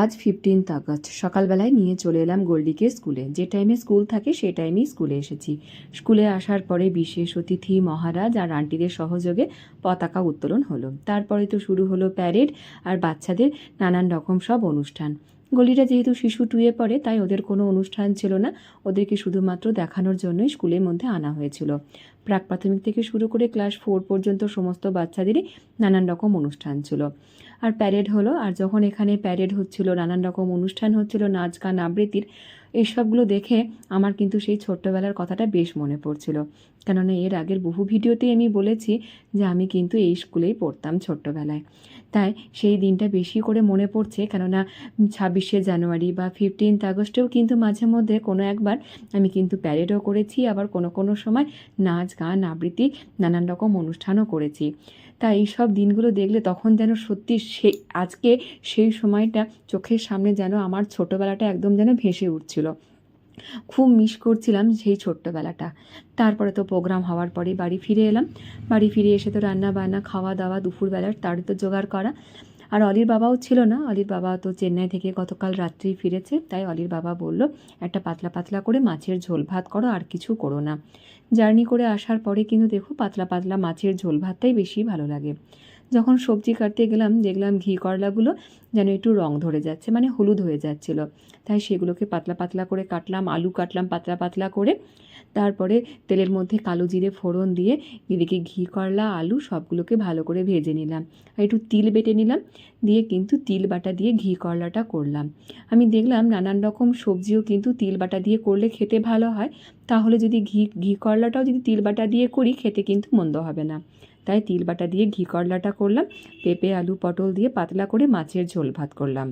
আজ 15th August সকালবেলায় নিয়ে চলে এলাম গোল্ডিকে স্কুলে। যে টাইমে স্কুল থাকে সেই টাইমেই স্কুলে এসেছি। স্কুলে আসার পরে বিশেষ অতিথি মহারাজ আর আন্টিদের সহযোগে পতাকা উত্তোলন হলো। তারপরে তো শুরু হলো প্যারেড আর বাচ্চাদের নানান রকম সব অনুষ্ঠান। গলিটা যেহেতু শিশু 2-এ পড়ে তাই ওদের কোনো অনুষ্ঠান ছিল না, ওদেরকে শুধুমাত্র দেখানোর জন্যই স্কুলের মধ্যে আনা হয়েছিল। প্রাক প্রাথমিক থেকে শুরু করে ক্লাস 4 পর্যন্ত সমস্ত বাচ্চাদেরই নানান রকম অনুষ্ঠান ছিল। আর প্যারেড হলো, আর যখন এখানে প্যারেড হচ্ছিল, নানান রকম অনুষ্ঠান হচ্ছিল, নাচ গান আবৃত্তির, এইসবগুলো দেখে আমার কিন্তু সেই ছোট্টবেলার কথাটা বেশ মনে পড়ছিল। কেননা এর আগের বহু ভিডিওতেই আমি বলেছি যে আমি কিন্তু এই স্কুলেই পড়তাম ছোট্টবেলায়। তাই সেই দিনটা বেশি করে মনে পড়ছে, কেননা 26শে জানুয়ারি বা 15th আগস্টেও কিন্তু মাঝে মধ্যে কোনো একবার আমি কিন্তু প্যারেডও করেছি, আবার কোনো কোনো সময় নাচ গান আবৃত্তি নানান রকম অনুষ্ঠানও করেছি। তাই এই সব দিনগুলো দেখলে তখন যেন সত্যি আজকে সেই সময়টা চোখের সামনে যেন আমার ছোটোবেলাটা একদম যেন ভেসে উঠছিল। খুব মিস করছিলাম সেই ছোট্টবেলাটা। তারপরে তো প্রোগ্রাম হওয়ার পরেই বাড়ি ফিরে এলাম। বাড়ি ফিরে এসে তো রান্না বান্না খাওয়া দাওয়া দুপুরবেলার তারই তো জোগাড় করা। আর অলির বাবাও ছিল না, অলির বাবা তো চেন্নাই থেকে গতকাল রাত্রেই ফিরেছে। তাই অলির বাবা বলল, একটা পাতলা পাতলা করে মাছের ঝোল ভাত করো, আর কিছু করো না। জার্নি করে আসার পরে কিন্তু দেখো পাতলা পাতলা মাছের ঝোল ভাতটাই বেশি ভালো লাগে। যখন সবজি কাটতে গেলাম দেখলাম ঘি করলাগুলো যেন একটু রং ধরে যাচ্ছে, মানে হলুদ হয়ে যাচ্ছিল। তাই সেগুলোকে পাতলা পাতলা করে কাটলাম, আলু কাটলাম পাতলা পাতলা করে। তারপরে তেলের মধ্যে কালো জিরে ফোড়ন দিয়ে এদিকে ঘি করলা আলু সবগুলোকে ভালো করে ভেজে নিলাম। আর একটু তিল বেটে নিলাম, দিয়ে কিন্তু তিল বাটা দিয়ে ঘি করলাটা করলাম। আমি দেখলাম নানান রকম সবজিও কিন্তু তিল বাটা দিয়ে করলে খেতে ভালো হয়। তাহলে যদি ঘি করলাটাও যদি তিল বাটা দিয়ে করি খেতে কিন্তু মন্দ হবে না। তাই তিল বাটা দিয়ে ঘি করলাটা করলাম, পেঁপে আলু পটল দিয়ে পাতলা করে মাছের ঝোল ভাত করলাম।